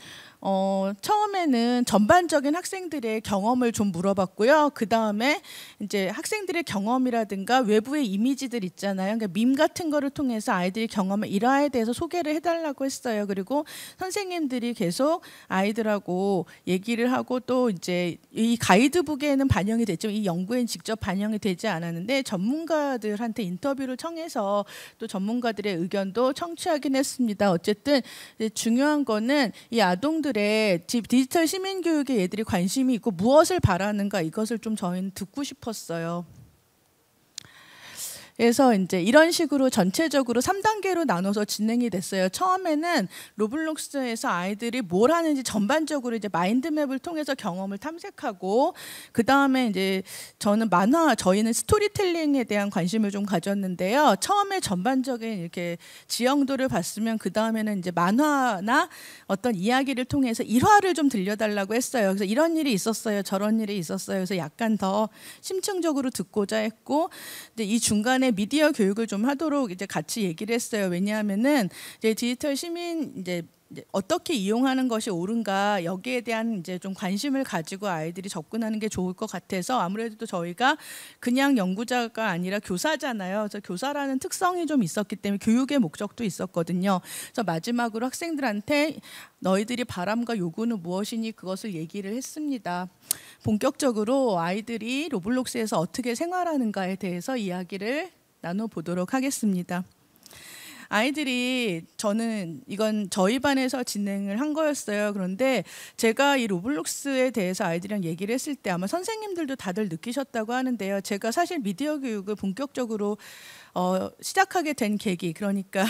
처음에는 전반적인 학생들의 경험을 좀 물어봤고요. 그 다음에 이제 학생들의 경험이라든가 외부의 이미지들 있잖아요. 그러니까 밈 같은 거를 통해서 아이들이 경험한 일화에 대해서 소개를 해달라고 했어요. 그리고 선생님들이 계속 아이들하고 얘기를 하고 또 이제 이 가이드북에는 반영이 됐지만 이 연구에는 직접 반영이 되지 않았는데 전문가들한테 인터뷰를 청해서 또 전문가들의 의견도 청취하긴 했습니다. 어쨌든 중요한 거는 이 아동들의 디지털 시민교육에 얘들이 관심이 있고 무엇을 바라는가 이것을 좀 저희는 듣고 싶었어요. 그래서 이제 이런 식으로 전체적으로 3단계로 나눠서 진행이 됐어요. 처음에는 로블록스에서 아이들이 뭘 하는지 전반적으로 이제 마인드맵을 통해서 경험을 탐색하고 그 다음에 이제 저희는 스토리텔링에 대한 관심을 좀 가졌는데요. 처음에 전반적인 이렇게 지형도를 봤으면 그 다음에는 이제 만화나 어떤 이야기를 통해서 일화를 좀 들려달라고 했어요. 그래서 이런 일이 있었어요, 저런 일이 있었어요. 그래서 약간 더 심층적으로 듣고자 했고 이제 이 중간에 미디어 교육을 좀 하도록 이제 같이 얘기를 했어요. 왜냐하면은 이제 디지털 시민 이제 어떻게 이용하는 것이 옳은가 여기에 대한 이제 좀 관심을 가지고 아이들이 접근하는 게 좋을 것 같아서 아무래도 저희가 그냥 연구자가 아니라 교사잖아요. 그래서 교사라는 특성이 좀 있었기 때문에 교육의 목적도 있었거든요. 그래서 마지막으로 학생들한테 너희들이 바람과 요구는 무엇이니 그것을 얘기를 했습니다. 본격적으로 아이들이 로블록스에서 어떻게 생활하는가에 대해서 이야기를 나눠보도록 하겠습니다. 아이들이 이건 저희 반에서 진행을 한 거였어요. 그런데 제가 이 로블록스에 대해서 아이들이랑 얘기를 했을 때 아마 선생님들도 다들 느끼셨다고 하는데요. 제가 사실 미디어 교육을 본격적으로 시작하게 된 계기, 그러니까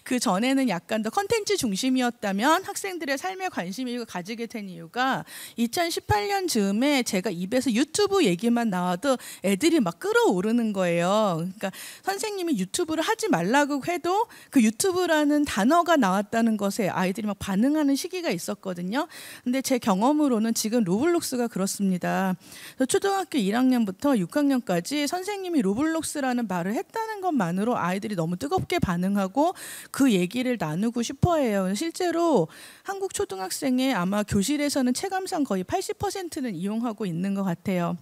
그 전에는 약간 더 컨텐츠 중심이었다면 학생들의 삶에 관심을 가지게 된 이유가 2018년 즈음에 제가 입에서 유튜브 얘기만 나와도 애들이 막 끌어오르는 거예요. 그러니까 선생님이 유튜브를 하지 말라고 해도 그 유튜브라는 단어가 나왔다는 것에 아이들이 막 반응하는 시기가 있었거든요. 근데 제 경험으로는 지금 로블록스가 그렇습니다. 초등학교 1학년부터 6학년까지 선생님이 로블록스라는 말을 했다는 것만으로 아이들이 너무 뜨겁게 반응하고 그 얘기를 나누고 싶어해요. 실제로 한국 초등학생의 아마 교실에서는 체감상 거의 80%는 이용하고 있는 것 같아요.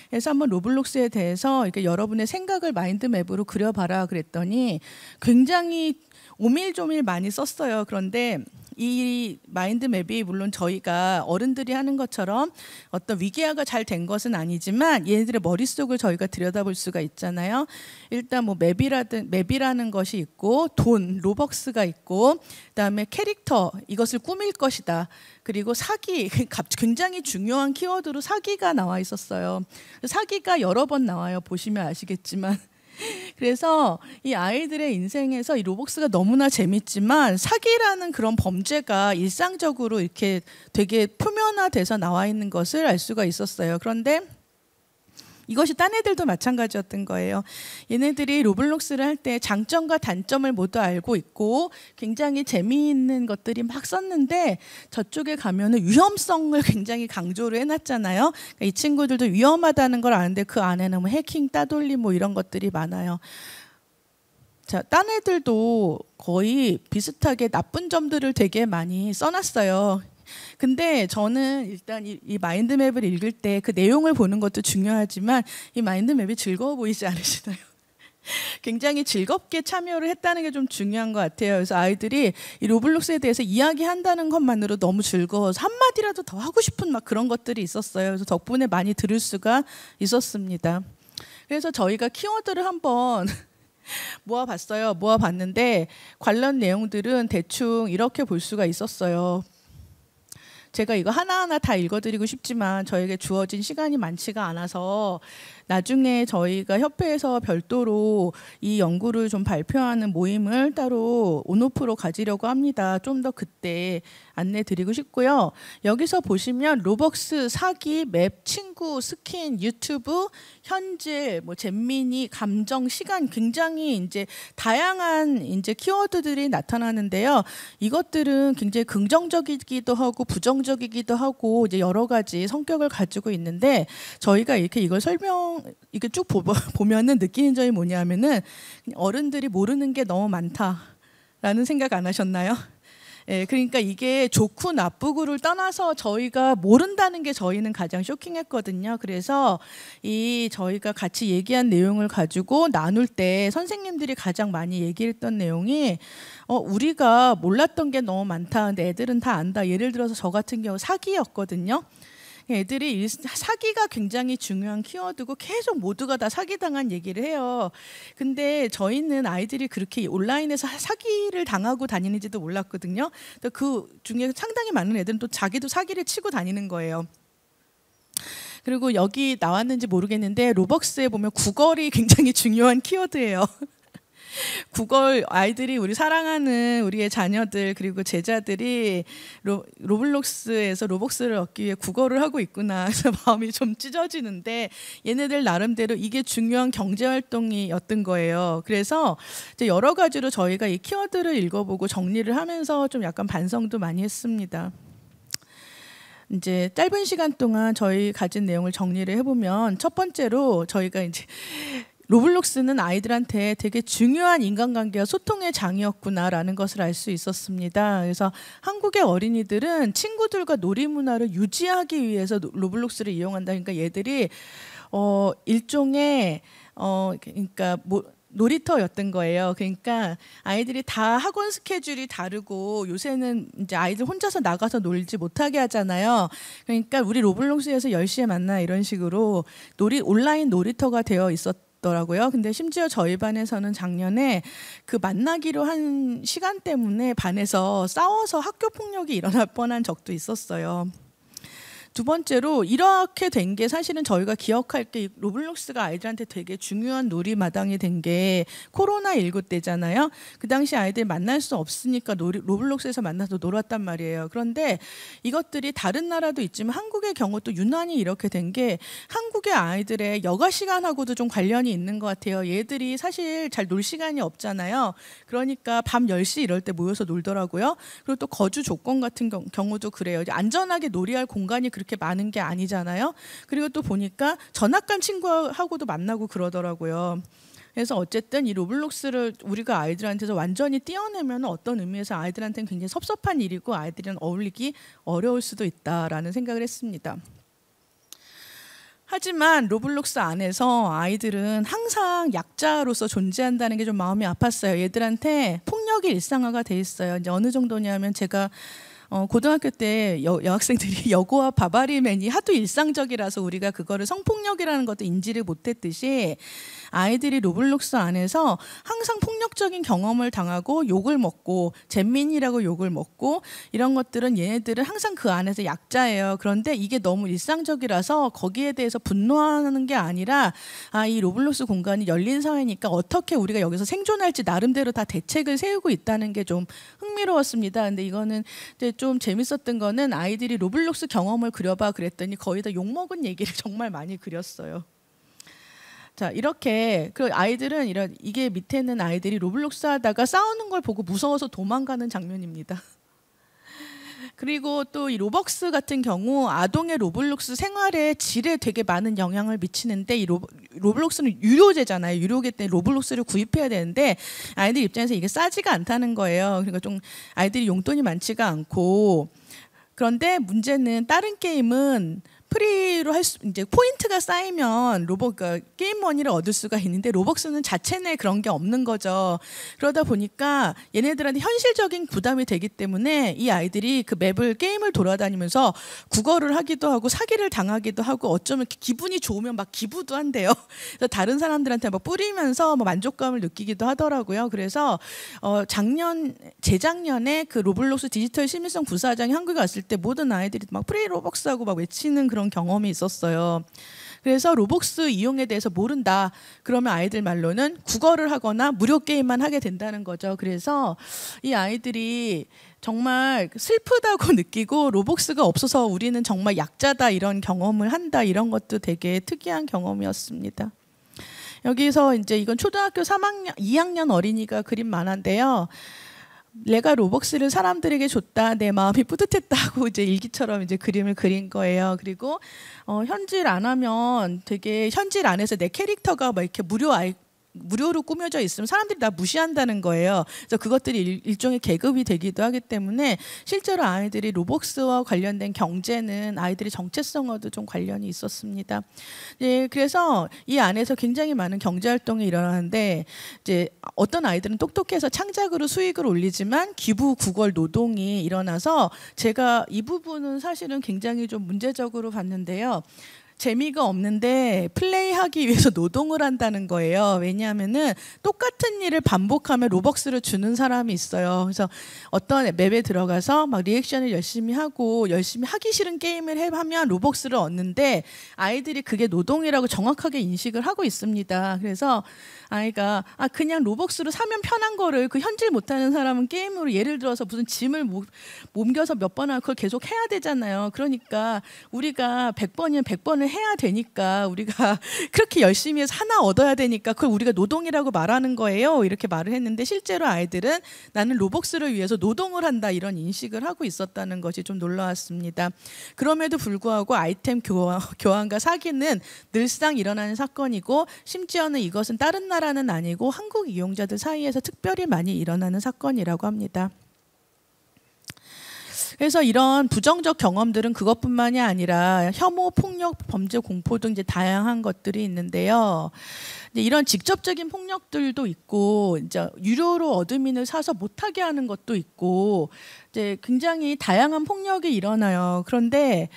그래서 한번 로블록스에 대해서 이렇게 여러분의 생각을 마인드맵으로 그려봐라 그랬더니 굉장히 오밀조밀 많이 썼어요. 그런데 이 마인드맵이 물론 저희가 어른들이 하는 것처럼 어떤 위계화가 잘 된 것은 아니지만 얘네들의 머릿속을 저희가 들여다볼 수가 있잖아요. 일단 뭐 맵이라는 것이 있고 돈, 로벅스가 있고 그다음에 캐릭터, 이것을 꾸밀 것이다. 그리고 사기, 굉장히 중요한 키워드로 사기가 나와 있었어요. 사기가 여러 번 나와요. 보시면 아시겠지만. 그래서 이 아이들의 인생에서 이 로벅스가 너무나 재밌지만 사기라는 그런 범죄가 일상적으로 이렇게 되게 표면화돼서 나와 있는 것을 알 수가 있었어요. 그런데 이것이 딴 애들도 마찬가지였던 거예요. 얘네들이 로블록스를 할 때 장점과 단점을 모두 알고 있고 굉장히 재미있는 것들이 막 썼는데 저쪽에 가면은 위험성을 굉장히 강조를 해놨잖아요. 그러니까 이 친구들도 위험하다는 걸 아는데 그 안에는 뭐 해킹, 따돌림 뭐 이런 것들이 많아요. 자, 딴 애들도 거의 비슷하게 나쁜 점들을 되게 많이 써놨어요. 근데 저는 일단 이 마인드맵을 읽을 때 그 내용을 보는 것도 중요하지만 이 마인드맵이 즐거워 보이지 않으시나요? 굉장히 즐겁게 참여를 했다는 게 좀 중요한 것 같아요. 그래서 아이들이 이 로블록스에 대해서 이야기한다는 것만으로 너무 즐거워서 한마디라도 더 하고 싶은 막 그런 것들이 있었어요. 그래서 덕분에 많이 들을 수가 있었습니다. 그래서 저희가 키워드를 한번 모아봤어요. 모아봤는데 관련 내용들은 대충 이렇게 볼 수가 있었어요. 제가 이거 하나하나 다 읽어드리고 싶지만 저에게 주어진 시간이 많지가 않아서 나중에 저희가 협회에서 별도로 이 연구를 좀 발표하는 모임을 따로 온오프로 가지려고 합니다. 좀 더 그때 안내 드리고 싶고요. 여기서 보시면 로벅스, 사기, 맵, 친구, 스킨, 유튜브, 현질, 뭐 잼미니, 감정, 시간, 굉장히 이제 다양한 이제 키워드들이 나타나는데요. 이것들은 굉장히 긍정적이기도 하고 부정적이기도 하고 이제 여러 가지 성격을 가지고 있는데 저희가 이렇게 이걸 이렇게 쭉 보면은 느끼는 점이 뭐냐면은 어른들이 모르는 게 너무 많다라는 생각 안 하셨나요? 예, 그러니까 이게 좋고 나쁘고를 떠나서 저희가 모른다는 게 저희는 가장 쇼킹했거든요. 그래서 저희가 같이 얘기한 내용을 가지고 나눌 때 선생님들이 가장 많이 얘기했던 내용이 우리가 몰랐던 게 너무 많다. 근데 애들은 다 안다. 예를 들어서 저 같은 경우 사기였거든요. 애들이 사기가 굉장히 중요한 키워드고 계속 모두가 다 사기당한 얘기를 해요. 근데 저희는 아이들이 그렇게 온라인에서 사기를 당하고 다니는지도 몰랐거든요. 그 중에 상당히 많은 애들은 또 자기도 사기를 치고 다니는 거예요. 그리고 여기 나왔는지 모르겠는데 로벅스에 보면 구걸이 굉장히 중요한 키워드예요. 구걸, 아이들이 우리 사랑하는 우리의 자녀들 그리고 제자들이 로블록스에서 로벅스를 얻기 위해 구걸을 하고 있구나. 그래서 마음이 좀 찢어지는데 얘네들 나름대로 이게 중요한 경제활동이었던 거예요. 그래서 이제 여러 가지로 저희가 이 키워드를 읽어보고 정리를 하면서 좀 약간 반성도 많이 했습니다. 이제 짧은 시간 동안 저희 가진 내용을 정리를 해보면 첫 번째로 저희가 이제 로블록스는 아이들한테 되게 중요한 인간관계와 소통의 장이었구나라는 것을 알 수 있었습니다. 그래서 한국의 어린이들은 친구들과 놀이 문화를 유지하기 위해서 로블록스를 이용한다. 그러니까 얘들이 일종의 그러니까 놀이터였던 거예요. 그러니까 아이들이 다 학원 스케줄이 다르고 요새는 이제 아이들 혼자서 나가서 놀지 못하게 하잖아요. 그러니까 우리 로블록스에서 10시에 만나 이런 식으로 온라인 놀이터가 되어 있었더라고요. 근데 심지어 저희 반에서는 작년에 그 만나기로 한 시간 때문에 반에서 싸워서 학교 폭력이 일어날 뻔한 적도 있었어요. 두 번째로 이렇게 된 게 사실은 저희가 기억할 게 로블록스가 아이들한테 되게 중요한 놀이마당이 된 게 코로나19 때잖아요. 그 당시 아이들 만날 수 없으니까 로블록스에서 만나서 놀았단 말이에요. 그런데 이것들이 다른 나라도 있지만 한국의 경우도 유난히 이렇게 된 게 한국의 아이들의 여가 시간하고도 좀 관련이 있는 것 같아요. 얘들이 사실 잘 놀 시간이 없잖아요. 그러니까 밤 10시 이럴 때 모여서 놀더라고요. 그리고 또 거주 조건 같은 경우도 그래요. 안전하게 놀이할 공간이 그렇게 많은 게 아니잖아요. 그리고 또 보니까 전학간 친구하고도 만나고 그러더라고요. 그래서 어쨌든 이 로블록스를 우리가 아이들한테서 완전히 떼어내면 어떤 의미에서 아이들한테는 굉장히 섭섭한 일이고 아이들이랑 어울리기 어려울 수도 있다라는 생각을 했습니다. 하지만 로블록스 안에서 아이들은 항상 약자로서 존재한다는 게 좀 마음이 아팠어요. 얘들한테 폭력이 일상화가 돼 있어요. 이제 어느 정도냐면 제가 고등학교 때 여학생들이 여고와 바바리맨이 하도 일상적이라서 우리가 그거를 성폭력이라는 것도 인지를 못했듯이 아이들이 로블록스 안에서 항상 폭력적인 경험을 당하고 욕을 먹고 잼민이라고 욕을 먹고 이런 것들은 얘네들은 항상 그 안에서 약자예요. 그런데 이게 너무 일상적이라서 거기에 대해서 분노하는 게 아니라 이 로블록스 공간이 열린 사회니까 어떻게 우리가 여기서 생존할지 나름대로 다 대책을 세우고 있다는 게 좀 흥미로웠습니다. 근데 이거는 이제 좀 재밌었던 거는 아이들이 로블록스 경험을 그려봐 그랬더니 거의 다 욕먹은 얘기를 정말 많이 그렸어요. 자, 이렇게 그 아이들은 이게 밑에 있는 아이들이 로블록스 하다가 싸우는 걸 보고 무서워서 도망가는 장면입니다. 그리고 또 이 로벅스 같은 경우 아동의 로블록스 생활의 질에 되게 많은 영향을 미치는데 이 로블록스는 유료제잖아요. 유료기 때문에 로블록스를 구입해야 되는데 아이들 입장에서 이게 싸지가 않다는 거예요. 그러니까 좀 아이들이 용돈이 많지가 않고 그런데 문제는 다른 게임은 프리로 할 수 이제 포인트가 쌓이면 그러니까 게임 머니를 얻을 수가 있는데 로벅스는 자체 내 그런 게 없는 거죠. 그러다 보니까 얘네들한테 현실적인 부담이 되기 때문에 이 아이들이 그 맵을 게임을 돌아다니면서 구걸을 하기도 하고 사기를 당하기도 하고 어쩌면 기분이 좋으면 막 기부도 한대요. 그래서 다른 사람들한테 막 뿌리면서 뭐 만족감을 느끼기도 하더라고요. 그래서 재작년에 그 로블록스 디지털 시민성 부사장이 한국에 왔을 때 모든 아이들이 막 프리 로벅스하고 막 외치는 그런 경험이 있었어요. 그래서 로벅스 이용에 대해서 모른다. 그러면 아이들 말로는 구걸을 하거나 무료 게임만 하게 된다는 거죠. 그래서 이 아이들이 정말 슬프다고 느끼고 로벅스가 없어서 우리는 정말 약자다 이런 경험을 한다. 이런 것도 되게 특이한 경험이었습니다. 여기서 이제 이건 초등학교 2학년 어린이가 그린 만화인데요. 내가 로벅스를 사람들에게 줬다. 내 마음이 뿌듯했다고 이제 일기처럼 이제 그림을 그린 거예요. 그리고 현질 안 하면 되게 현질 안에서 내 캐릭터가 막 이렇게 무료로 꾸며져 있으면 사람들이 다 무시한다는 거예요. 그래서 그것들이 일종의 계급이 되기도 하기 때문에 실제로 아이들이 로벅스와 관련된 경제는 아이들의 정체성과도 좀 관련이 있었습니다. 예, 그래서 이 안에서 굉장히 많은 경제 활동이 일어나는데 이제 어떤 아이들은 똑똑해서 창작으로 수익을 올리지만 기부, 구걸, 노동이 일어나서 제가 이 부분은 사실은 굉장히 좀 문제적으로 봤는데요. 재미가 없는데 플레이하기 위해서 노동을 한다는 거예요. 왜냐하면은 똑같은 일을 반복하면 로벅스를 주는 사람이 있어요. 그래서 어떤 맵에 들어가서 막 리액션을 열심히 하고 열심히 하기 싫은 게임을 하면 로벅스를 얻는데 아이들이 그게 노동이라고 정확하게 인식을 하고 있습니다. 그래서 아이가 그냥 로벅스로 사면 편한 거를 그 현질 못하는 사람은 게임으로 예를 들어서 무슨 짐을 옮겨서 몇 번 하고 그걸 계속 해야 되잖아요. 그러니까 우리가 100번이면 100번을 해야 되니까 우리가 그렇게 열심히 해서 하나 얻어야 되니까 그걸 우리가 노동이라고 말하는 거예요. 이렇게 말을 했는데 실제로 아이들은 나는 로벅스를 위해서 노동을 한다 이런 인식을 하고 있었다는 것이 좀 놀라웠습니다. 그럼에도 불구하고 아이템 교환과 사기는 늘상 일어나는 사건이고 심지어는 이것은 다른 나라는 아니고 한국 이용자들 사이에서 특별히 많이 일어나는 사건이라고 합니다. 그래서 이런 부정적 경험들은 그것뿐만이 아니라 혐오, 폭력, 범죄, 공포 등 이제 다양한 것들이 있는데요. 이제 이런 직접적인 폭력들도 있고, 이제 유료로 어드민을 사서 못하게 하는 것도 있고, 이제 굉장히 다양한 폭력이 일어나요. 그런데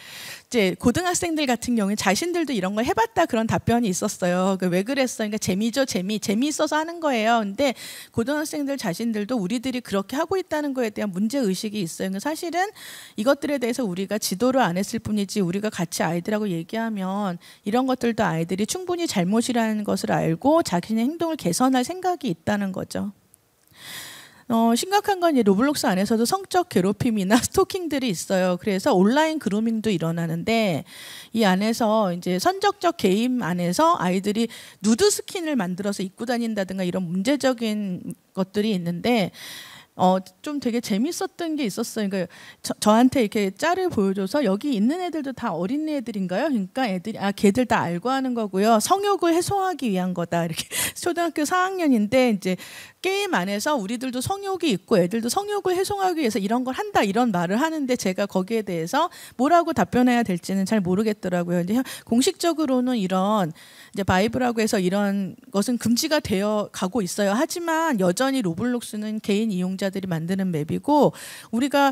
이제 고등학생들 같은 경우에 자신들도 이런 걸 해봤다 그런 답변이 있었어요. 왜 그랬어? 그러니까 재미죠, 재미있어서 하는 거예요. 근데 고등학생들 자신들도 우리들이 그렇게 하고 있다는 거에 대한 문제 의식이 있어요. 그러니까 사실은 이것들에 대해서 우리가 지도를 안 했을 뿐이지 우리가 같이 아이들하고 얘기하면 이런 것들도 아이들이 충분히 잘못이라는 것을 알고 자신의 행동을 개선할 생각이 있다는 거죠. 심각한 건 이제 로블록스 안에서도 성적 괴롭힘이나 스토킹들이 있어요. 그래서 온라인 그루밍도 일어나는데 이 안에서 이제 선정적 게임 안에서 아이들이 누드 스킨을 만들어서 입고 다닌다든가 이런 문제적인 것들이 있는데 좀 되게 재밌었던 게 있었어요. 그러니까 저한테 이렇게 짤을 보여줘서 여기 있는 애들도 다 어린 애들인가요? 그러니까 애들이 걔들 다 알고 하는 거고요. 성욕을 해소하기 위한 거다. 이렇게 초등학교 4학년인데 이제 게임 안에서 우리들도 성욕이 있고 애들도 성욕을 해소하기 위해서 이런 걸 한다 이런 말을 하는데 제가 거기에 대해서 뭐라고 답변해야 될지는 잘 모르겠더라고요. 이제 공식적으로는 이런 이제 바이브라고 해서 이런 것은 금지가 되어 가고 있어요. 하지만 여전히 로블록스는 개인 이용자들이 만드는 맵이고 우리가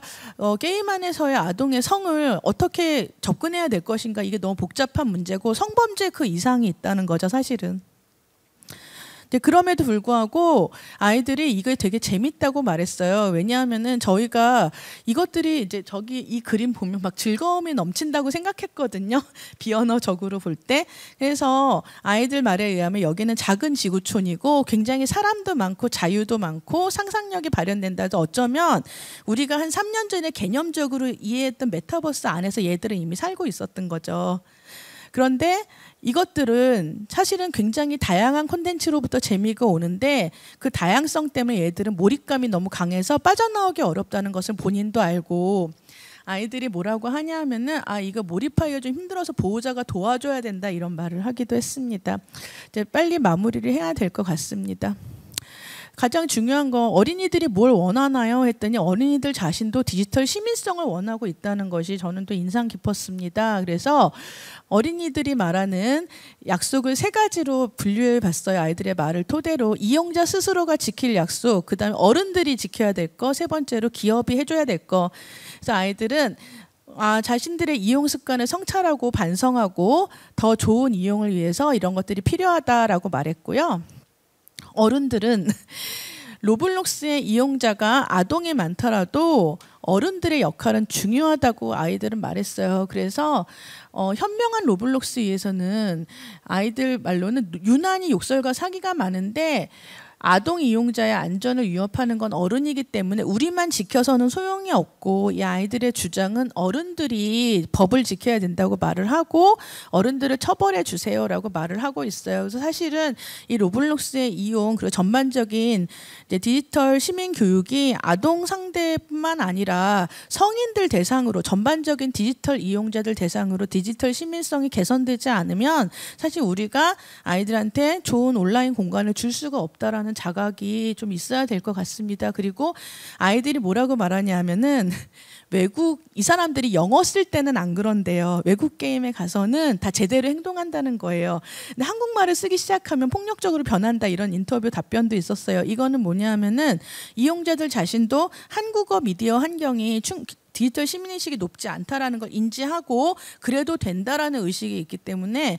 게임 안에서의 아동의 성을 어떻게 접근해야 될 것인가 이게 너무 복잡한 문제고 성범죄 그 이상이 있다는 거죠, 사실은. 그럼에도 불구하고 아이들이 이게 되게 재밌다고 말했어요. 왜냐하면은 저희가 이것들이 이제 저기 이 그림 보면 막 즐거움이 넘친다고 생각했거든요. 비언어적으로 볼 때. 그래서 아이들 말에 의하면 여기는 작은 지구촌이고 굉장히 사람도 많고 자유도 많고 상상력이 발현된다. 어쩌면 우리가 한 3년 전에 개념적으로 이해했던 메타버스 안에서 얘들은 이미 살고 있었던 거죠. 그런데 이것들은 사실은 굉장히 다양한 콘텐츠로부터 재미가 오는데 그 다양성 때문에 얘들은 몰입감이 너무 강해서 빠져나오기 어렵다는 것을 본인도 알고 아이들이 뭐라고 하냐 하면은 이거 몰입하기가 좀 힘들어서 보호자가 도와줘야 된다 이런 말을 하기도 했습니다. 이제 빨리 마무리를 해야 될 것 같습니다. 가장 중요한 건 어린이들이 뭘 원하나요? 했더니 어린이들 자신도 디지털 시민성을 원하고 있다는 것이 저는 또 인상 깊었습니다. 그래서 어린이들이 말하는 약속을 3가지로 분류해 봤어요. 아이들의 말을 토대로 이용자 스스로가 지킬 약속, 그다음에 어른들이 지켜야 될 거, 3번째로 기업이 해줘야 될 거. 그래서 아이들은 자신들의 이용 습관을 성찰하고 반성하고 더 좋은 이용을 위해서 이런 것들이 필요하다라고 말했고요. 어른들은 로블록스의 이용자가 아동이 많더라도 어른들의 역할은 중요하다고 아이들은 말했어요. 그래서 현명한 로블록스 위에서는 아이들 말로는 유난히 욕설과 사기가 많은데 아동 이용자의 안전을 위협하는 건 어른이기 때문에 우리만 지켜서는 소용이 없고 이 아이들의 주장은 어른들이 법을 지켜야 된다고 말을 하고 어른들을 처벌해 주세요라고 말을 하고 있어요. 그래서 사실은 이 로블록스의 이용 그리고 전반적인 이제 디지털 시민 교육이 아동 상대뿐만 아니라 성인들 대상으로 전반적인 디지털 이용자들 대상으로 디지털 시민성이 개선되지 않으면 사실 우리가 아이들한테 좋은 온라인 공간을 줄 수가 없다라는 자각이 좀 있어야 될 것 같습니다. 그리고 아이들이 뭐라고 말하냐 하면은 외국 이 사람들이 영어 쓸 때는 안 그런데요. 외국 게임에 가서는 다 제대로 행동한다는 거예요. 근데 한국말을 쓰기 시작하면 폭력적으로 변한다 이런 인터뷰 답변도 있었어요. 이거는 뭐냐 하면은 이용자들 자신도 한국어 미디어 환경이 디지털 시민의식이 높지 않다라는 걸 인지하고 그래도 된다라는 의식이 있기 때문에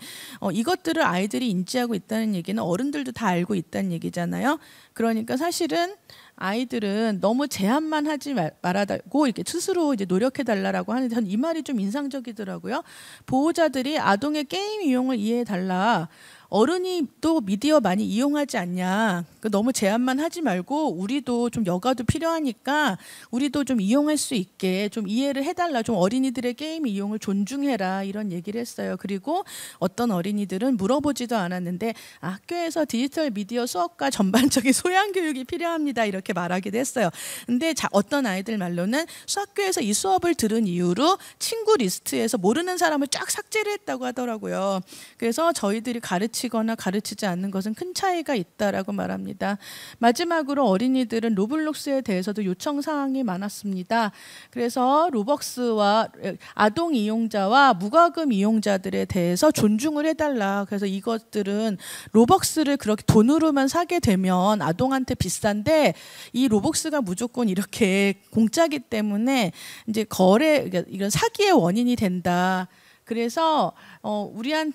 이것들을 아이들이 인지하고 있다는 얘기는 어른들도 다 알고 있다는 얘기잖아요. 그러니까 사실은 아이들은 너무 제한만 하지 말아달고 이렇게 스스로 이제 노력해달라고 하는데 전 이 말이 좀 인상적이더라고요. 보호자들이 아동의 게임 이용을 이해해달라. 어른이 또 미디어 많이 이용하지 않냐. 너무 제한만 하지 말고 우리도 좀 여가도 필요하니까 우리도 좀 이용할 수 있게 좀 이해를 해달라. 좀 어린이들의 게임 이용을 존중해라. 이런 얘기를 했어요. 그리고 어떤 어린이들은 물어보지도 않았는데 학교에서 디지털 미디어 수업과 전반적인 소양 교육이 필요합니다. 이렇게 말하기도 했어요. 근데 어떤 아이들 말로는 학교에서 이 수업을 들은 이후로 친구 리스트에서 모르는 사람을 쫙 삭제를 했다고 하더라고요. 그래서 저희들이 가르치 가르치거나 가르치지 않는 것은 큰 차이가 있다라고 말합니다. 마지막으로 어린이들은 로블록스에 대해서도 요청 사항이 많았습니다. 그래서 로벅스와 아동 이용자와 무과금 이용자들에 대해서 존중을 해달라. 그래서 이것들은 로벅스를 그렇게 돈으로만 사게 되면 아동한테 비싼데 이 로벅스가 무조건 이렇게 공짜기 때문에 이제 그러니까 이건 사기의 원인이 된다. 그래서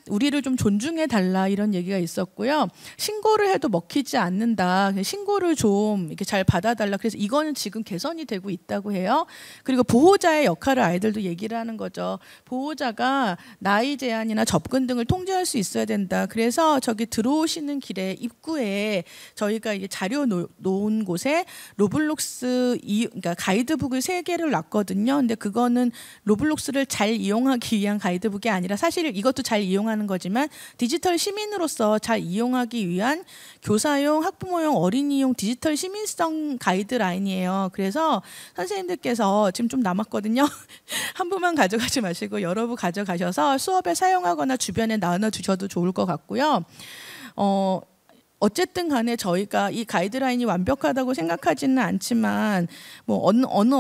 우리를 좀 존중해 달라 이런 얘기가 있었고요. 신고를 해도 먹히지 않는다. 신고를 좀 이렇게 잘 받아달라. 그래서 이거는 지금 개선이 되고 있다고 해요. 그리고 보호자의 역할을 아이들도 얘기를 하는 거죠. 보호자가 나이 제한이나 접근 등을 통제할 수 있어야 된다. 그래서 저기 들어오시는 길에 입구에 저희가 이게 자료 놓은 곳에 로블록스 그러니까 가이드북을 3개를 놨거든요. 근데 그거는 로블록스를 잘 이용하기 위한 가이드북이 아니라 사실 이것도 잘 이용하는 거지만 디지털 시민으로서 잘 이용하기 위한 교사용, 학부모용, 어린이용 디지털 시민성 가이드라인이에요. 그래서 선생님들께서 지금 좀 남았거든요. 한 부만 가져가지 마시고 여러 부 가져가셔서 수업에 사용하거나 주변에 나눠주셔도 좋을 것 같고요. 어쨌든 간에 저희가 이 가이드라인이 완벽하다고 생각하지는 않지만 뭐 어느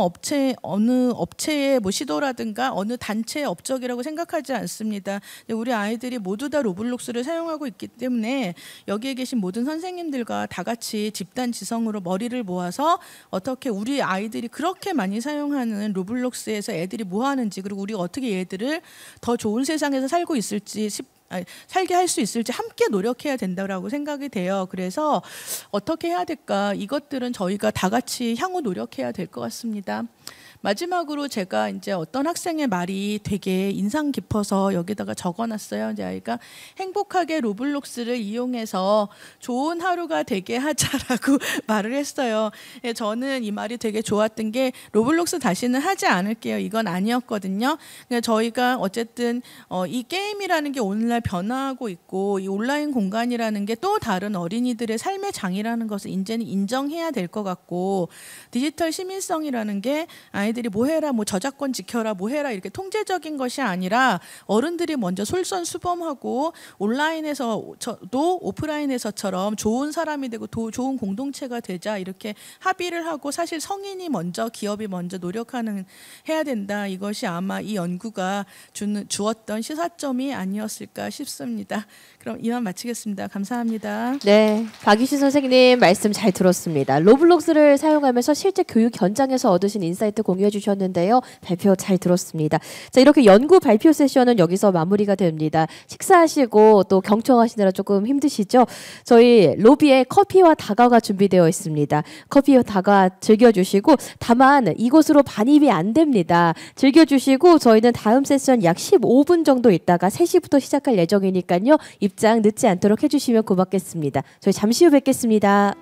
업체의 뭐 시도라든가 어느 단체의 업적이라고 생각하지 않습니다. 우리 아이들이 모두 다 로블록스를 사용하고 있기 때문에 여기에 계신 모든 선생님들과 다 같이 집단 지성으로 머리를 모아서 어떻게 우리 아이들이 그렇게 많이 사용하는 로블록스에서 애들이 뭐 하는지 그리고 우리가 어떻게 얘들을 더 좋은 세상에서 살고 있을지 살게 할 수 있을지 함께 노력해야 된다고 생각이 돼요. 그래서 어떻게 해야 될까? 이것들은 저희가 다 같이 향후 노력해야 될 것 같습니다. 마지막으로 제가 이제 어떤 학생의 말이 되게 인상 깊어서 여기다가 적어놨어요. 이제 아이가 행복하게 로블록스를 이용해서 좋은 하루가 되게 하자라고 말을 했어요. 저는 이 말이 되게 좋았던 게 로블록스 다시는 하지 않을게요. 이건 아니었거든요. 그러니까 저희가 어쨌든 이 게임이라는 게 오늘날 변화하고 있고 이 온라인 공간이라는 게 또 다른 어린이들의 삶의 장이라는 것을 이제는 인정해야 될 것 같고 디지털 시민성이라는 게 아이들이 뭐 해라, 뭐 저작권 지켜라, 뭐 해라 이렇게 통제적인 것이 아니라 어른들이 먼저 솔선수범하고 온라인에서도 오프라인에서처럼 좋은 사람이 되고 좋은 공동체가 되자 이렇게 합의를 하고 사실 성인이 먼저 기업이 먼저 해야 된다. 이것이 아마 이 연구가 주었던 시사점이 아니었을까 싶습니다. 그럼 이만 마치겠습니다. 감사합니다. 네, 박유신 선생님 말씀 잘 들었습니다. 로블록스를 사용하면서 실제 교육 현장에서 얻으신 인사이트 공유해 주셨는데요. 발표 잘 들었습니다. 자, 이렇게 연구 발표 세션은 여기서 마무리가 됩니다. 식사하시고 또 경청하시느라 조금 힘드시죠? 저희 로비에 커피와 다과가 준비되어 있습니다. 커피와 다과 즐겨주시고 다만 이곳으로 반입이 안 됩니다. 즐겨주시고 저희는 다음 세션 약 15분 정도 있다가 3시부터 시작할 예정이니까요. 입장 늦지 않도록 해주시면 고맙겠습니다. 저희 잠시 후 뵙겠습니다.